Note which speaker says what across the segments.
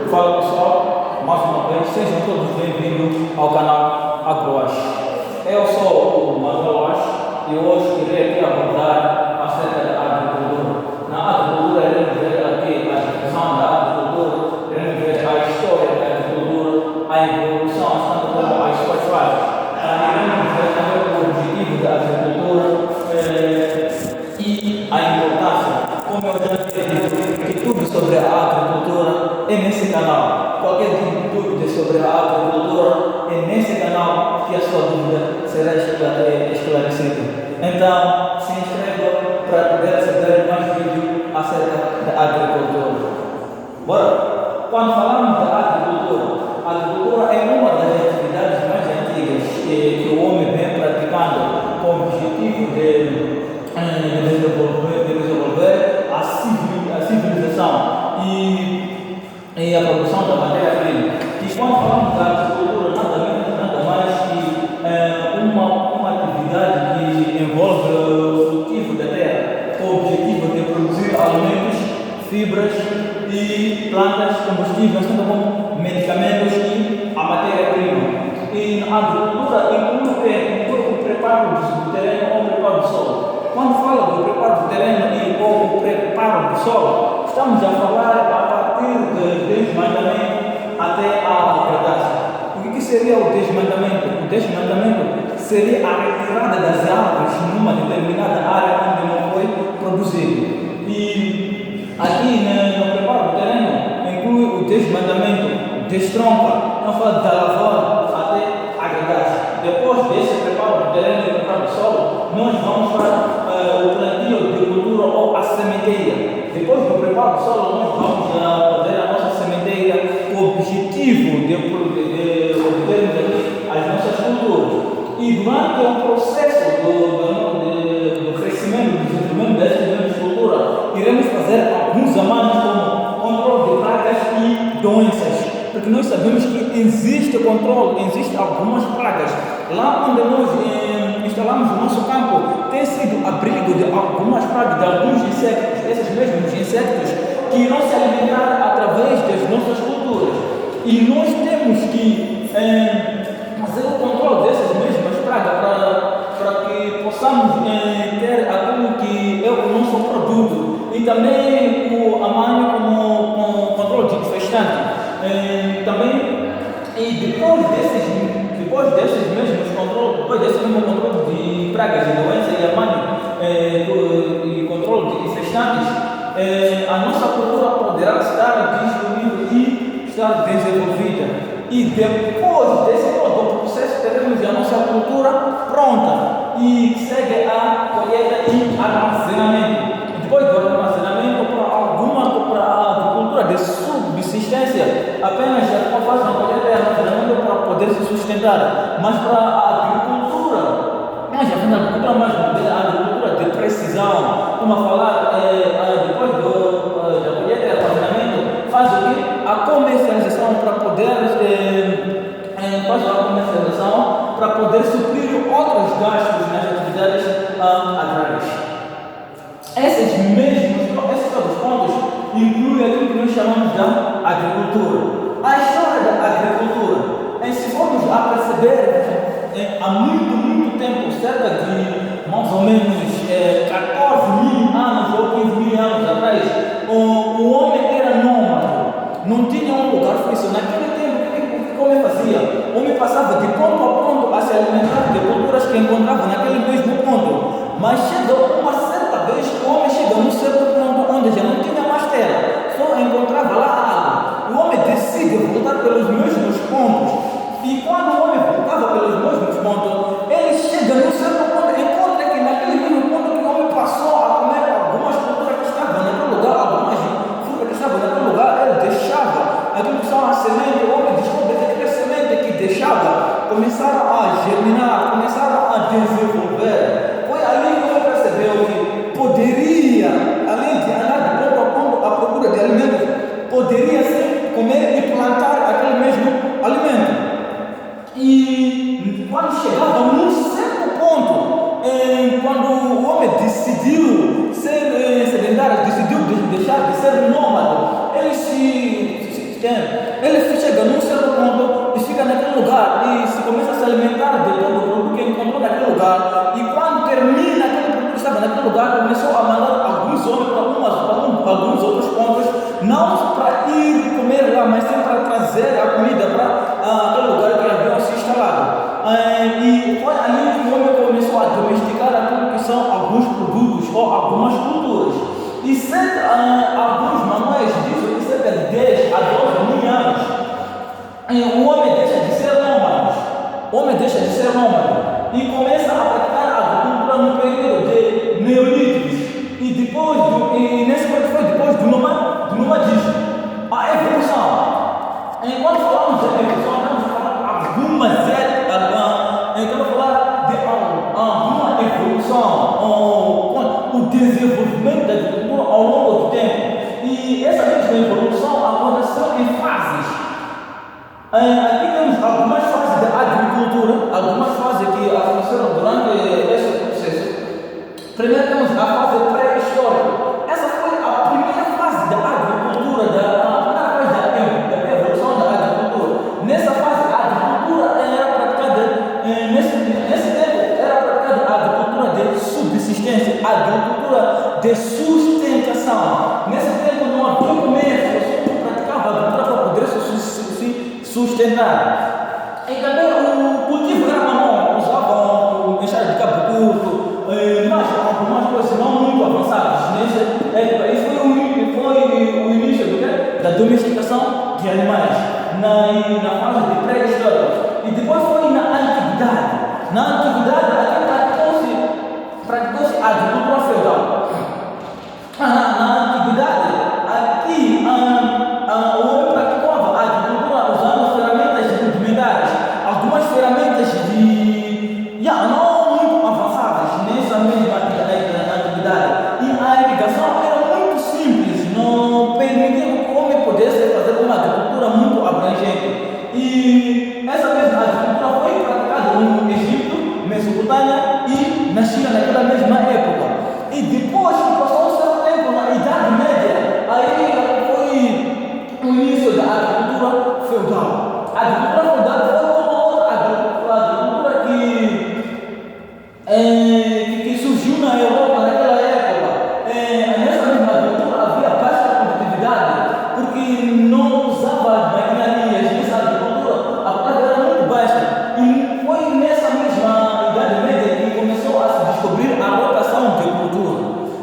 Speaker 1: Fala pessoal, mais uma vez, sejam todos bem-vindos ao canal AgroAsh. Eu sou o Manuel Ash e hoje irei aqui abordar acerca da agricultura. Na agricultura iremos ver aqui a divisão da agricultura, iremos ver a história da agricultura, a evolução, tanto como as suas fases. Iremos ver também o objetivo da agricultura e a importância. Como eu já disse, que tudo sobre a agricultura é nesse canal. Qualquer dúvida sobre a agricultura é nesse canal que a sua dúvida será esclarecida. Então, se inscreva para poder receber mais vídeos acerca da agricultura. Bora! Quando falamos da agricultura, a agricultura é uma das atividades mais antigas que o homem vem praticando com o objetivo de desenvolver a civilização e a produção da matéria-prima. E quando falamos da agricultura, nada mais que uma atividade que envolve o cultivo da terra, com o objetivo de produzir alimentos, fibras e plantas, combustíveis, tanto como medicamentos e a matéria-prima. E a agricultura inclui o preparo do terreno ou o preparo do solo. Quando fala do preparo do terreno e ou o preparo do solo, estamos a falar a partir do desmatamento até a degradação. O que seria o desmatamento? O desmatamento seria a retirada das árvores numa determinada área onde não foi produzido. E aqui no preparo do terreno inclui o desmatamento, destronca, não fala da lavoura até a degradação. Depois desse preparo do terreno e preparo do solo, nós vamos para o plantio de cultura ou a sementeira. Depois do preparo do solo, nós vamos fazer a nossa sementeira com o objetivo de obtermos as nossas culturas. E durante o processo do crescimento, do desenvolvimento dessas culturas, iremos fazer alguns amanhos como controle de pragas e doenças. Porque nós sabemos que existe controle, existem algumas pragas. Lá onde nós instalamos o nosso campo, tem sido abrigo de algumas pragas, de alguns insetos, esses mesmos insetos que irão se alimentar através das nossas culturas. E nós temos que fazer o controle dessas mesmas pragas para que possamos ter aquilo que é o nosso produto. E também o amanho como controle de infestante. Também, e depois desses mesmos controles, depois desse mesmo controle de pragas e doenças e amanho e controle de infestantes, a nossa cultura poderá estar disponível e estar desenvolvida. E depois desse todo o processo, teremos a nossa cultura pronta e segue a colheita e armazenamento. Depois do armazenamento, para a agricultura de subsistência, apenas já faz uma colheita e armazenamento para poder se sustentar. Mas para a agricultura, nós já fazemos a agricultura mais moderna, a agricultura de precisão, como a falar, depois da colheita e armazenamento, faz o quê? A comercialização para poder suprir outros gastos nas atividades agrárias. Esses todos os pontos incluem aquilo que nós chamamos de agricultura. A história da agricultura, se formos a perceber, há muito tempo, cerca de mais ou menos 14 mil anos ou 15 mil anos atrás, o homem era nômade, não tinha um lugar fixo. Naquele tempo, o que o homem fazia? O homem passava de ponto a ponto a se alimentar de culturas que encontrava naquele mesmo ponto. Mas chegou uma certa vez, o homem chega num certo ponto onde já não tinha mais terra, só encontrava lá água. O homem decide voltar pelos mesmos pontos. E quando o homem voltava pelos mesmos pontos, ele chega num certo ponto, encontra que naquele mesmo ponto que o homem passou a comer algumas culturas que estavam naquele lugar, algumas frutas que estavam naquele lugar, ele deixava aquilo que são as sementes. O homem descobre que aquela semente que deixava começaram a germinar, começaram a desenvolver. Foi ali que ele percebeu que poderia, além de andar de ponto a ponto à procura de alimentos, poderia sim comer e plantar aquele mesmo alimento. E quando chegava num certo ponto, quando o homem decidiu ser sedentário, decidiu deixar de ser nômade, ele se naquele lugar e se começa a se alimentar de todo o produto que encontrou naquele lugar. E quando termina aquele produto que estava naquele lugar, começou a mandar alguns homens para alguns outros pontos, não para ir comer lá, mas sim para trazer a comida para aquele lugar que haviam se instalado. E foi ali que o homem começou a domesticar aquilo que são alguns produtos ou algumas culturas. E alguns manuais dizem que cerca de 10 a 12 mil anos, o homem deixa de ser nômade. O homem deixa de ser nômade e começa a praticar a agricultura no período de Neolíticos. E nesse período foi depois do nomadismo. A evolução. Quando falamos de evolução, estamos a falar de alguma evolução, o desenvolvimento da agricultura ao longo do tempo. E essa mesma evolução aconteceu em fases. Aqui temos algumas fases da agricultura, algumas fases que aconteceram durante esse processo. Primeiro temos a fase pré-histórica. Essa foi a primeira fase da agricultura, da evolução da agricultura. Nessa fase, a agricultura era praticada, nesse tempo, era praticada a agricultura de subsistência, a agricultura de sustentação. Nesse tempo não havia comércio, só praticava a agricultura para poder se sustentar. E também o cultivo era manual, usavam enxada de cabo curto, mas algumas coisas não muito avançadas nessa época. Isso foi o início da domesticação de animais na fase de pré-história. E depois foi na antiguidade. Na antiguidade, aqui praticou-se a agricultura feudal. Na antiguidade, aqui o homem praticava a agricultura usando ferramentas rudimentares, algumas ferramentas não muito avançadas nessa mesma antiguidade. E a irrigação era muito simples, não permitia que o homem pudesse fazer uma agricultura muito abrangente. E essa mesma agricultura foi praticada no Egito, Mesopotâmia e na China naquela mesma época. E depois que passou um certo tempo na Idade Média, aí foi o início da agricultura feudal. A agricultura feudal foi uma outra agricultura que surgiu na Europa naquela época. Nessa mesma agricultura havia baixa produtividade, porque não usava maquinarias. Nessa agricultura a produtividade era muito baixa. E foi nessa mesma Idade Média que começou a se descobrir a rotação de cultura.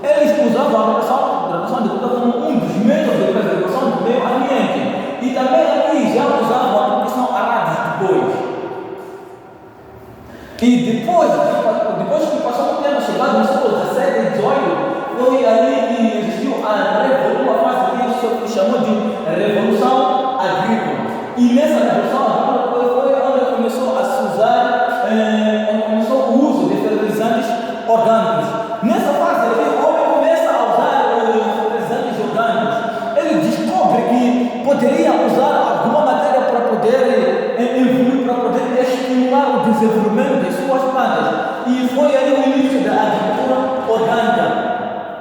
Speaker 1: Eles usavam a rotação de cultura como um dos métodos de preservação do meio ambiente. E também aqui já usavam a produção arada de bois. E depois que passou um tempo, chegado no século XVII e XVIII, foi ali que existiu a fase que se chamou de Revolução Agrícola. E nessa Revolução Agrícola foi onde começou a se usar, começou o uso de fertilizantes orgânicos. Nessa fase aqui, o homem começa a usar fertilizantes orgânicos. Ele descobre que poderia usar alguma matéria para poder evoluir, para poder estimular o desenvolvimento de suas plantas. E foi aí o início da agricultura orgânica,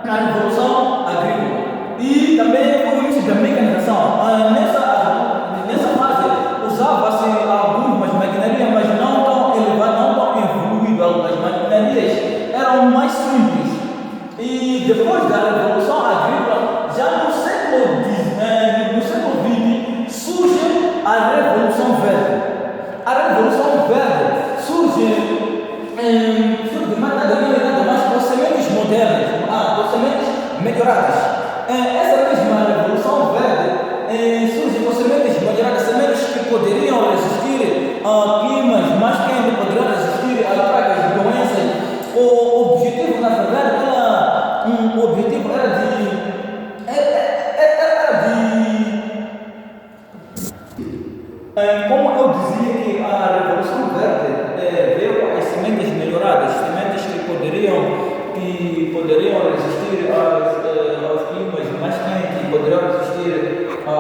Speaker 1: na Revolução Agrícola. E também foi o início da mecanização. Nessa fase usava-se algumas maquinarias, mas não tão elevadas, não tão evoluídas. As maquinarias eram mais simples. E depois da Revolução Agrícola, já no século XX, surge a Revolução Verde. A Revolução Verde surge nada mais com sementes modernas, com sementes melhoradas. Essa mesma Revolução Verde surge com sementes melhoradas, sementes que poderiam resistir a climas mais quentes, poderiam resistir a pragas e doenças. O objetivo, na verdade, como eu dizia que a Revolução Verde veio com as sementes melhoradas, sementes que poderiam resistir aos climas mais quentes, poderiam resistir a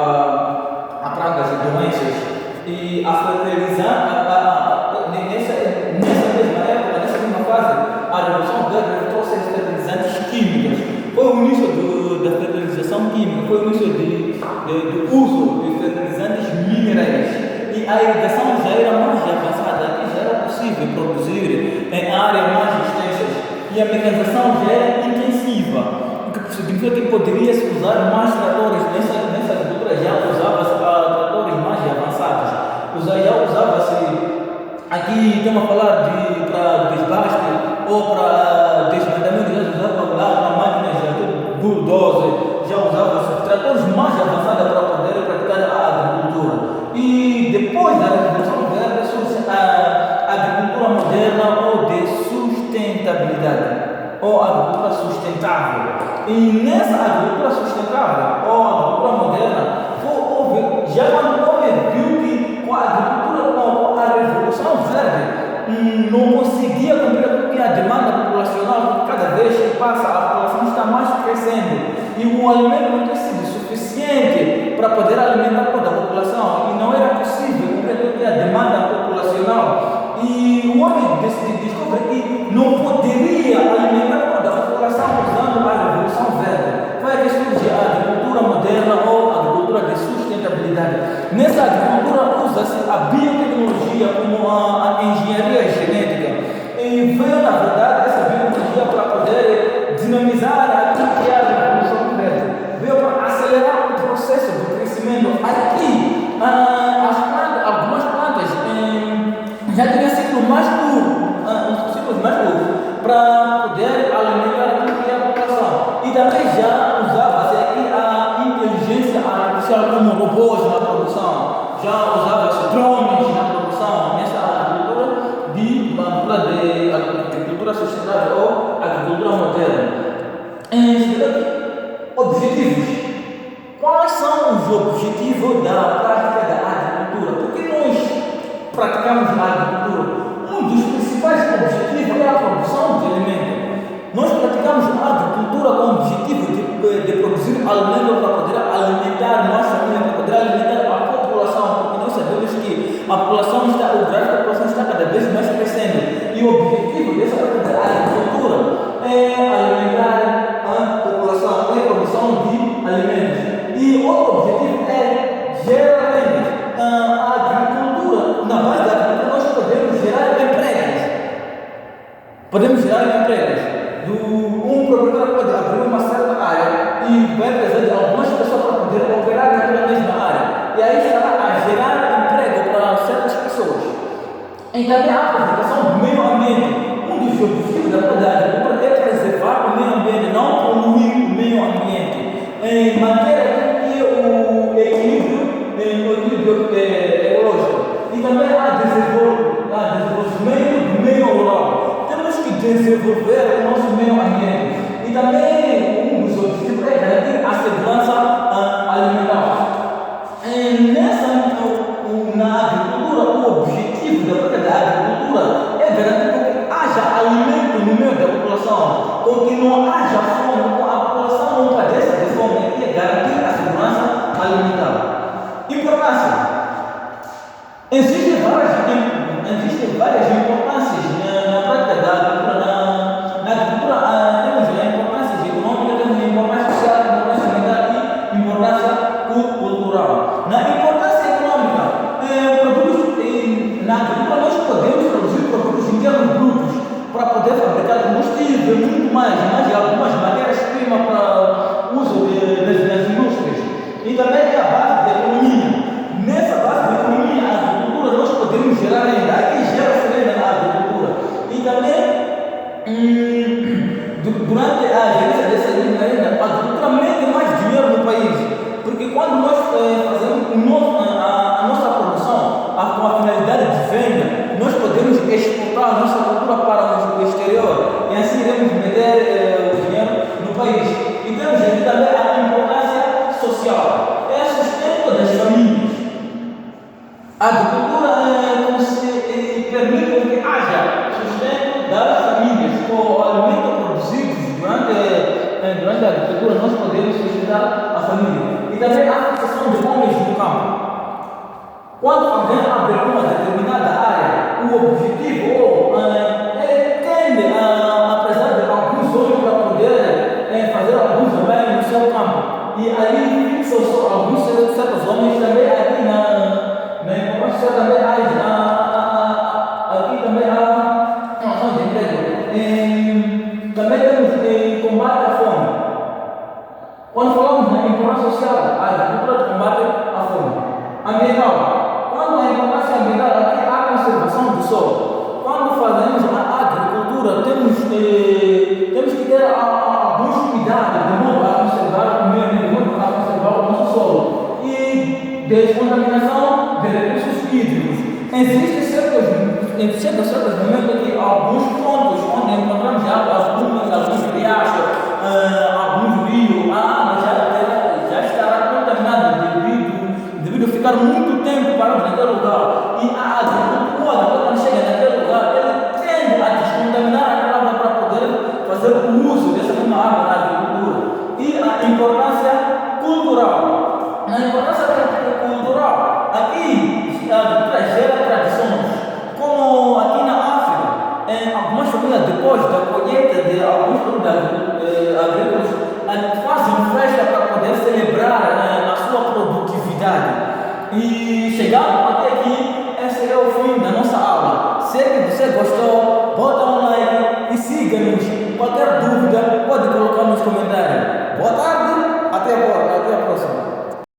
Speaker 1: pragas e doenças. E a fertilizar, nessa mesma época, nessa mesma fase, a Revolução Verde trouxe os fertilizantes químicos. Foi o início da fertilização química, foi o início do uso de fertilizantes minerais. e a irrigação já era mais avançada, aqui já era possível produzir em áreas mais extensas e a mecanização já era intensiva, o que significa que poderia-se usar mais tratores. Nessa agricultura já usava-se tratores mais avançados, já usava-se, aqui estamos a falar para desgaste ou para desmatamento, já usava lá máquinas de bulldozer, já usava-se tratores mais avançados para poder praticar a agricultura. E depois da Revolução Verde surge a agricultura moderna ou de sustentabilidade, ou agricultura sustentável. E nessa agricultura sustentável ou agricultura moderna, já quando o homem viu que com a agricultura, com a Revolução Verde, não conseguia cumprir a demanda populacional, cada vez que passa a população está mais crescendo e o alimento não tem sido suficiente para poder alimentar toda a população e não era possível cumprir a demanda populacional, e o homem descobre que não poderia alimentar toda a população usando a Revolução Verde. Vai que surge a agricultura moderna ou a agricultura de sustentabilidade. Nessa agricultura usa-se a biotecnologia como a engenharia genética, e veio na verdade essa biotecnologia para poder dinamizar aquilo que é a Revolução Verde, veio para acelerar o processo de crescimento. Aqui algumas plantas já tinham ciclos mais curtos para poder alimentar aquilo que é a população, e também já usava-se aqui a inteligência artificial como robôs na produção, já usava-se drones na produção, nessa agricultura sustentável ou agricultura moderna. Objetivos. Quais são os objetivos da prática da agricultura? Por que nós praticamos a agricultura? Um dos principais objetivos é a produção de alimento. Nós praticamos a agricultura com o objetivo de produzir alimento para poder alimentar nossa família, para poder alimentar a população, porque nós sabemos que o gráfico da população está cada vez mais crescendo, e o objetivo dessa agricultura é alimentar a população, é a produção de alimentos. E outro objetivo é geralmente a agricultura, na base da agricultura nós podemos gerar empregos. Um proprietário pode abrir uma certa área e vai precisar de algumas pessoas para poder operar naquela mesma área, e aí estará a gerar emprego para certas pessoas. E também a preservação do meio ambiente. Um dos objetivos da agricultura é preservar o meio ambiente, não poluir o meio ambiente, manter o equilíbrio ecológico, e também a desenvolvimento do meio rural. Temos que desenvolver o nosso meio ambiente, e também um dos objetivos é garantir a segurança alimentar. Na agricultura, o objetivo da agricultura é garantir que haja alimento no meio da população, ou que não haja fome, a população não padeça de fome, e é garantir a segurança alimentar. Importância. Existem várias importâncias na prática da agricultura. Na agricultura temos a importância econômica, temos a importância social, a importância ambiental e a importância cultural. Na importância econômica, na agricultura nós podemos produzir produtos internos brutos para poder fabricar combustível e muito mais algumas matérias-primas para uso nas indústrias. E também é a base da economia. Nessa base da economia, a agricultura nós podemos gerar renda. Aqui gera-se renda na agricultura. E também durante a gerência dessa renda, a agricultura mete mais dinheiro no país, porque quando nós fazemos a nossa produção com a finalidade de venda, nós podemos exportar a nossa cultura para o exterior, e assim iremos meter o dinheiro no país. E temos aqui também a importância social, é o sustento das famílias. A agricultura permite que haja sustento das famílias. Com o alimento produzido durante a agricultura, nós podemos sustentar a família. E também a fixação de homens no campo. Quando alguém abre uma determinada área, o objetivo tende apesar de alguns homens para poder fazer alguns trabalhos no seu campo. E aí fixam alguns certos homens também aqui na importância descontaminação de recursos hídricos. Existem certos momentos que alguns pontos onde encontramos alguns riachos, alguns rios, a água já estará contaminada devido a ficar muito tempo parado naquele lugar. E a agricultura, quando chega naquele lugar, ele tende a descontaminar aquela água para poder fazer o uso dessa mesma água na agricultura. E a importância cultural. Na importância cultural, aqui a agricultura gera tradições, como aqui na África, algumas famílias depois da colheita de alguns produtos agrícolas fazem festa para poder celebrar a sua produtividade. E chegamos até aqui, esse é o fim da nossa aula. Se você gostou, bota um